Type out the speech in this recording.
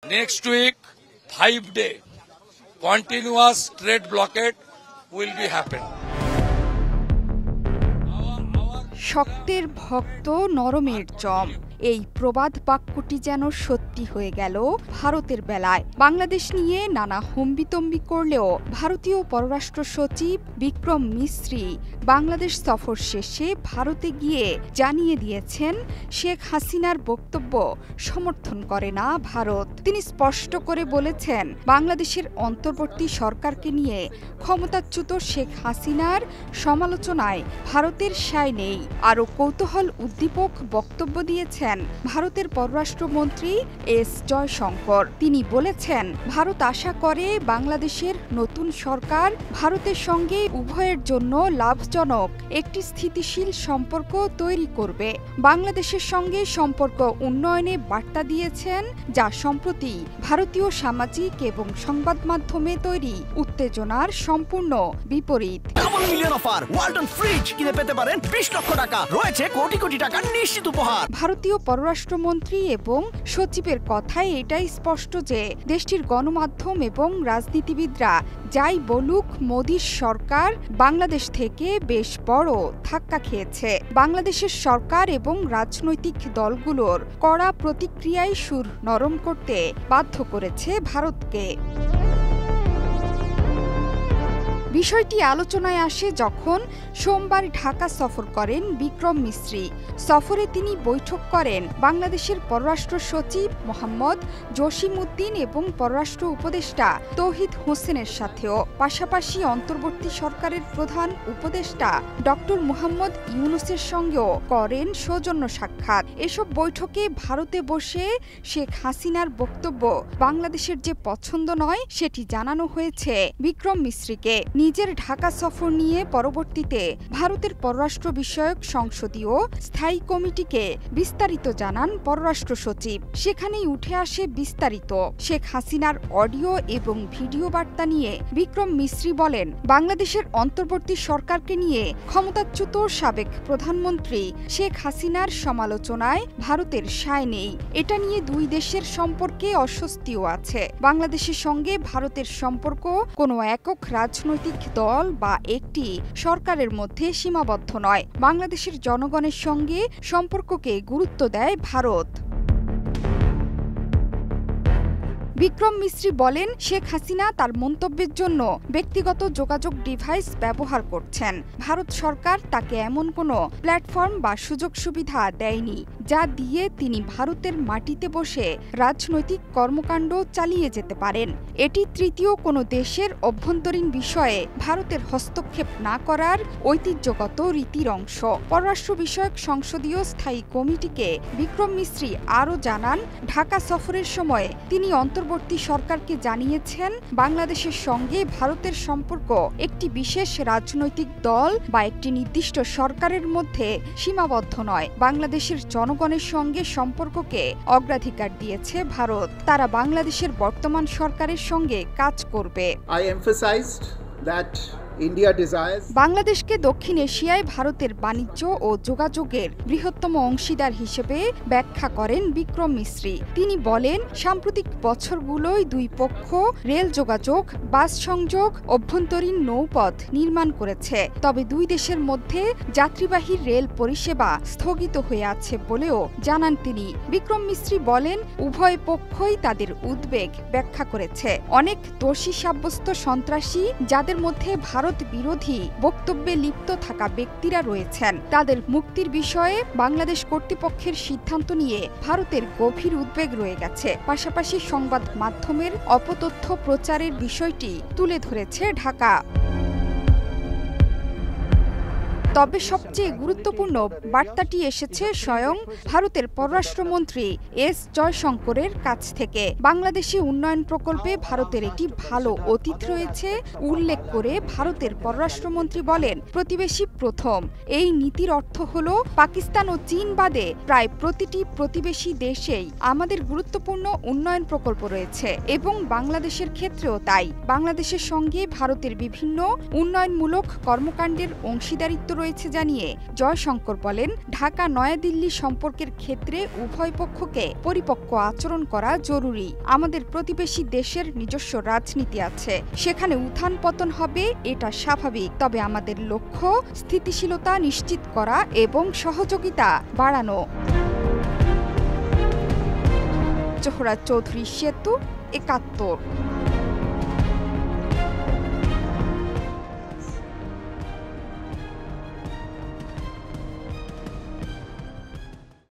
Next week, 5-day continuous trade blockade will be happen. শক্তের ভক্ত নরমের জম এই প্রবাদ বাক্যটি যেন সত্যি হয়ে গেল ভারতের বেলায়। বাংলাদেশ নিয়ে নানা হম্বিতম্বি করলেও ভারতীয় পররাষ্ট্র সচিব বিক্রম মিশ্রি বাংলাদেশ সফর শেষে ভারতে গিয়ে জানিয়ে দিয়েছেন শেখ হাসিনার বক্তব্য সমর্থন করে না ভারত। তিনি স্পষ্ট করে বলেছেন, বাংলাদেশের অন্তর্বর্তী সরকারকে নিয়ে ক্ষমতাচ্যুত শেখ হাসিনার সমালোচনায় ভারতের সায় নেই। আরও কৌতূহল উদ্দীপক বক্তব্য দিয়েছেন ভারতের পররাষ্ট্রমন্ত্রী এস জয়শঙ্কর। তিনি বলেছেন, ভারত আশা করে বাংলাদেশের নতুন সরকার ভারতের সঙ্গে উভয়ের জন্য লাভজনক একটি স্থিতিশীল সম্পর্ক তৈরি করবে। বাংলাদেশের সঙ্গে সম্পর্ক উন্নয়নে বার্তা দিয়েছেন, যা সম্প্রতি ভারতীয় সামাজিক এবং সংবাদ মাধ্যমে তৈরি উত্তেজনার সম্পূর্ণ বিপরীত। ভারতীয় পররাষ্ট্রমন্ত্রী এবং সচিবের কথায় এটাই স্পষ্ট যে দেশটির গণমাধ্যম এবং রাজনীতিবিদরা যাই বলুক, মোদির সরকার বাংলাদেশ থেকে বেশ বড় ধাক্কা খেয়েছে। বাংলাদেশের সরকার এবং রাজনৈতিক দলগুলোর কড়া প্রতিক্রিয়ায় সুর নরম করতে বাধ্য করেছে ভারতকে। বিষয়টি আলোচনায় আসে যখন সোমবার ঢাকা সফর করেন বিক্রম মিশ্রি। সফরে তিনি বৈঠক করেন বাংলাদেশের পররাষ্ট্র সচিব মোহাম্মদ জসিম-উদ্দিন এবং পররাষ্ট্র উপদেষ্টা তৌহিদ হোসেনের সাথেও। পাশাপাশি অন্তর্বর্তী সরকারের প্রধান উপদেষ্টা ডক্টর মুহাম্মদ ইউনূসের সঙ্গেও করেন সৌজন্য সাক্ষাৎ। এসব বৈঠকে ভারতে বসে শেখ হাসিনার বক্তব্য বাংলাদেশের যে পছন্দ নয় সেটি জানানো হয়েছে বিক্রম মিশ্রিকে। নিজের ঢাকা সফর নিয়ে পরবর্তীতে ভারতের পররাষ্ট্র বিষয়ক সংসদীয় স্থায়ী কমিটিকে বিস্তারিত জানান পররাষ্ট্র সচিব। সেখানেই উঠে আসে বিস্তারিত। শেখ হাসিনার অডিও এবং ভিডিও বার্তা নিয়ে বিক্রম মিশ্রি বলেন, বাংলাদেশের অন্তর্বর্তী সরকারকে নিয়ে ক্ষমতাচ্যুত সাবেক প্রধানমন্ত্রী শেখ হাসিনার সমালোচনায় ভারতের সায় নেই। এটা নিয়ে দুই দেশের সম্পর্কে অস্বস্তিও আছে। বাংলাদেশের সঙ্গে ভারতের সম্পর্ক কোনো একক রাজনৈতিক দল বা একটি সরকারের মধ্যে সীমাবদ্ধ নয়। বাংলাদেশের জনগণের সঙ্গে সম্পর্ককে গুরুত্ব দেয় ভারত। বিক্রম মিশ্রি বলেন, শেখ হাসিনা তার মন্তব্যের জন্য ব্যক্তিগত যোগাযোগ ডিভাইস ব্যবহার করছেন। ভারত সরকার তাকে এমন কোনো প্ল্যাটফর্ম বা সুযোগ সুবিধা দেয়নি যা দিয়ে তিনি ভারতের মাটিতে বসে রাজনৈতিক কর্মকাণ্ড চালিয়ে যেতে পারেন। এটি তৃতীয় কোনো দেশের অভ্যন্তরীণ বিষয়ে ভারতের হস্তক্ষেপ না করার ঐতিহ্যগত রীতির অংশ। পররাষ্ট্র বিষয়ক সংসদীয় স্থায়ী কমিটিকে বিক্রম মিশ্রি আরও জানান, ঢাকা সফরের সময় তিনি অন্তর্বর্তী সরকারকে জানিয়েছেন, বাংলাদেশের সঙ্গে ভারতের সম্পর্ক একটি বিশেষ রাজনৈতিক দল বা একটি নির্দিষ্ট সরকারের মধ্যে সীমাবদ্ধ নয়। বাংলাদেশের জনগণের সঙ্গে সম্পর্ককে অগ্রাধিকার দিয়েছে ভারত। তারা বাংলাদেশের বর্তমান সরকারের সঙ্গে কাজ করবে। বাংলাদেশকে দক্ষিণ এশিয়ায় ভারতের বাণিজ্য ও যোগাযোগের বৃহত্তম অংশীদার হিসেবে ব্যাখ্যা করেন বিক্রম মিশ্রি। তিনি বলেন, সাম্প্রতিক বছরগুলোয় দুই পক্ষ রেল যোগাযোগ, বাস সংযোগ, অভ্যন্তরীণ নৌপথ নির্মাণ করেছে। তবে দুই দেশের মধ্যে যাত্রীবাহী রেল পরিষেবা স্থগিত হয়ে আছে বলেও জানান তিনি। বিক্রম মিশ্রি বলেন, উভয় পক্ষই তাদের উদ্বেগ ব্যাখ্যা করেছে। অনেক দোষী সাব্যস্ত সন্ত্রাসী, যাদের মধ্যে ভারত বিরোধী বক্তব্যে লিপ্ত থাকা ব্যক্তিরা রয়েছেন, তাদের মুক্তির বিষয়ে বাংলাদেশ কর্তৃপক্ষের সিদ্ধান্ত নিয়ে ভারতের গভীর উদ্বেগ রয়ে গেছে। পাশাপাশি সংবাদ মাধ্যমের অপতথ্য প্রচারের বিষয়টি তুলে ধরেছে ঢাকা। তবে সবচেয়ে গুরুত্বপূর্ণ বার্তাটি এসেছে স্বয়ং ভারতের পররাষ্ট্রমন্ত্রী এস জয়শঙ্করের কাছ থেকে। বাংলাদেশে উন্নয়ন প্রকল্পে ভারতের একটি ভালো অতীত রয়েছে উল্লেখ করে ভারতের পররাষ্ট্রমন্ত্রী বলেন, প্রতিবেশী প্রথম এই নীতির অর্থ হল পাকিস্তান ও চীন বাদে প্রায় প্রতিটি প্রতিবেশী দেশেই আমাদের গুরুত্বপূর্ণ উন্নয়ন প্রকল্প রয়েছে এবং বাংলাদেশের ক্ষেত্রেও তাই। বাংলাদেশের সঙ্গে ভারতের বিভিন্ন উন্নয়নমূলক কর্মকাণ্ডের অংশীদারিত্ব রয়েছে রয়েছে জানিয়ে জয়শঙ্কর বলেন, ঢাকা নয়াদিল্লি সম্পর্কের ক্ষেত্রে উভয় পক্ষকে পরিপক্ক আচরণ করা জরুরি। আমাদের প্রতিবেশী দেশের নিজস্ব রাজনীতি আছে, সেখানে উত্থান পতন হবে, এটা স্বাভাবিক। তবে আমাদের লক্ষ্য স্থিতিশীলতা নিশ্চিত করা এবং সহযোগিতা বাড়ানো। জোহরা চৌধুরী সেতু, ৭১।